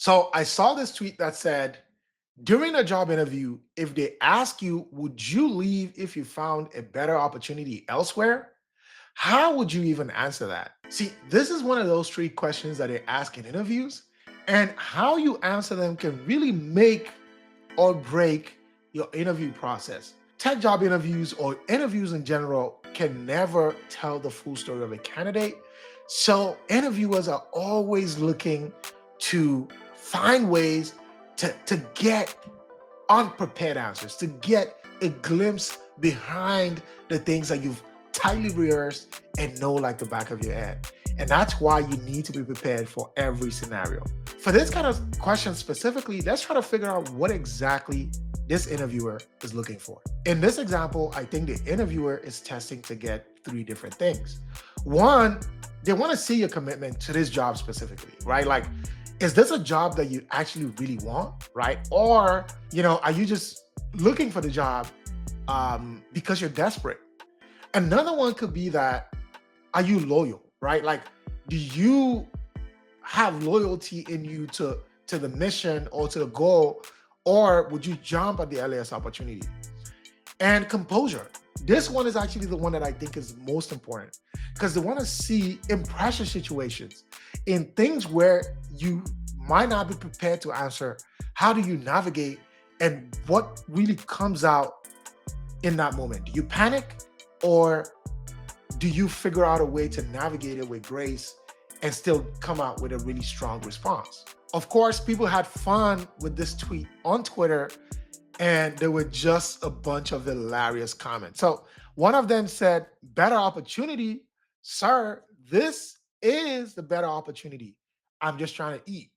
So I saw this tweet that said, during a job interview, if they ask you, would you leave if you found a better opportunity elsewhere? How would you even answer that? See, this is one of those three questions that they ask in interviews, and how you answer them can really make or break your interview process. Tech job interviews or interviews in general can never tell the full story of a candidate. So interviewers are always looking to find ways to get unprepared answers, to get a glimpse behind the things that you've tightly rehearsed and know like the back of your head. And that's why you need to be prepared for every scenario. For this kind of question specifically, let's try to figure out what exactly this interviewer is looking for. In this example, I think the interviewer is testing to get three different things. One, they want to see your commitment to this job specifically, right? Like, is this a job that you actually really want, right? Or, are you just looking for the job because you're desperate? Another one could be that, are you loyal, right? Like, do you have loyalty in you to the mission or to the goal, or would you jump at the earliest opportunity? And composure. This one is actually the one that I think is most important because they want to see in pressure situations, in things where you might not be prepared to answer. How do you navigate and what really comes out in that moment? Do you panic or do you figure out a way to navigate it with grace and still come out with a really strong response? Of course, people had fun with this tweet on Twitter, and there were just a bunch of hilarious comments. So one of them said, better opportunity, sir, this is the better opportunity. I'm just trying to eat.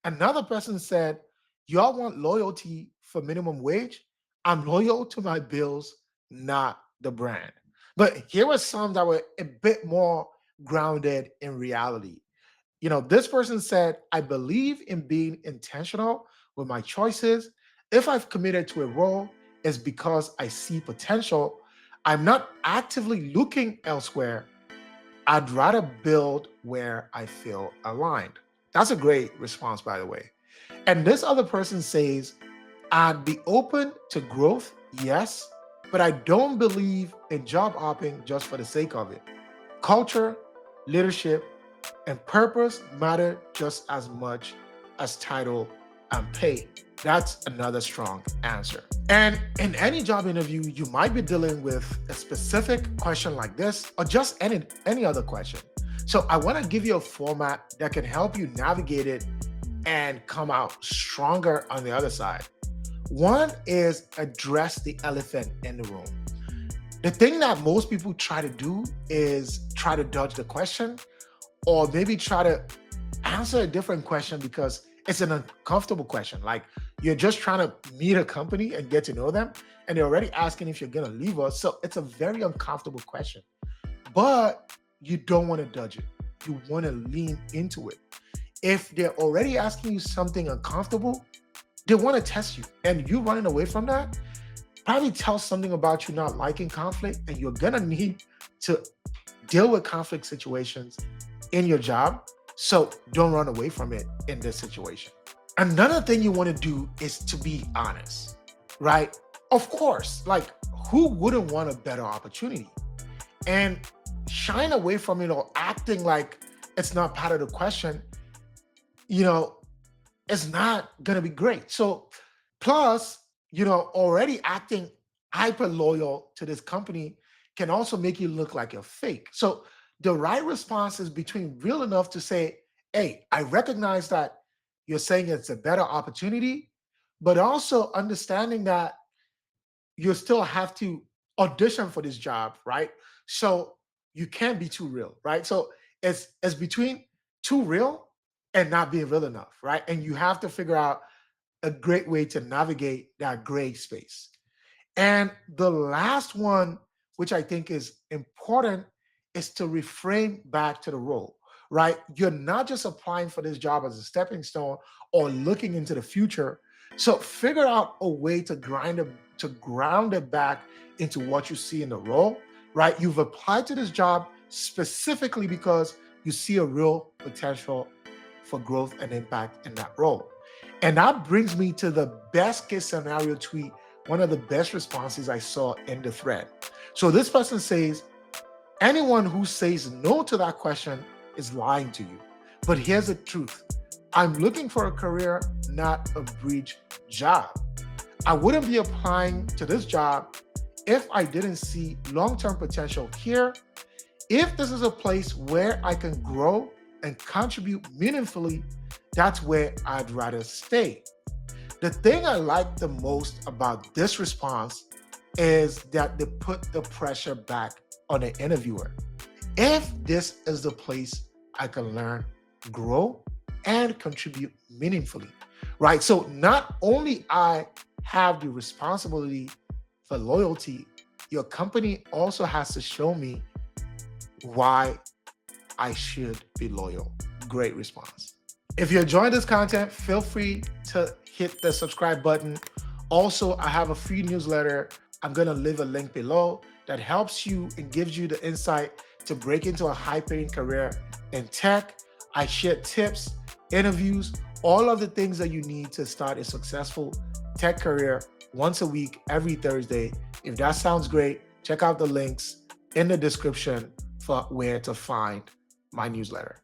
Another person said, y'all want loyalty for minimum wage? I'm loyal to my bills, not the brand. But here were some that were a bit more grounded in reality. This person said, I believe in being intentional with my choices. If I've committed to a role, it's because I see potential. I'm not actively looking elsewhere. I'd rather build where I feel aligned. That's a great response, by the way. And this other person says, I'd be open to growth, yes, but I don't believe in job hopping just for the sake of it. Culture, leadership, and purpose matter just as much as title and pay. That's another strong answer. And in any job interview, you might be dealing with a specific question like this or just any other question. So I want to give you a format that can help you navigate it and come out stronger on the other side. One is address the elephant in the room. The thing that most people try to do is try to dodge the question or maybe try to answer a different question because it's an uncomfortable question. Like you're just trying to meet a company and get to know them, and they're already asking if you're going to leave us. So it's a very uncomfortable question, but you don't want to dodge it. You want to lean into it. If they're already asking you something uncomfortable, they want to test you, and you running away from that probably tells something about you not liking conflict, and you're going to need to deal with conflict situations in your job. So don't run away from it in this situation. Another thing you want to do is to be honest, right? Of course, like who wouldn't want a better opportunity? And shying away from it or acting like it's not part of the question, it's not going to be great. So plus, already acting hyper loyal to this company can also make you look like you're fake. So the right response is between real enough to say, hey, I recognize that you're saying it's a better opportunity, but also understanding that you still have to audition for this job, right? So you can't be too real, right? So it's between too real and not being real enough, right? And you have to figure out a great way to navigate that gray space. And the last one, which I think is important, is to reframe back to the role, right? You're not just applying for this job as a stepping stone or looking into the future. So figure out a way to ground it back into what you see in the role, right? You've applied to this job specifically because you see a real potential for growth and impact in that role. And that brings me to the best case scenario tweet, one of the best responses I saw in the thread. So this person says, anyone who says no to that question is lying to you. But here's the truth. I'm looking for a career, not a bridge job. I wouldn't be applying to this job if I didn't see long-term potential here. If this is a place where I can grow and contribute meaningfully, that's where I'd rather stay. The thing I like the most about this response is that they put the pressure back on the interviewer. If this is the place I can learn, grow, and contribute meaningfully, right? So not only I have the responsibility for loyalty, your company also has to show me why I should be loyal. Great response. If you're enjoying this content, feel free to hit the subscribe button. Also, I have a free newsletter. I'm going to leave a link below that helps you and gives you the insight to break into a high-paying career in tech. I share tips, interviews, all of the things that you need to start a successful tech career once a week, every Thursday. If that sounds great, check out the links in the description for where to find my newsletter.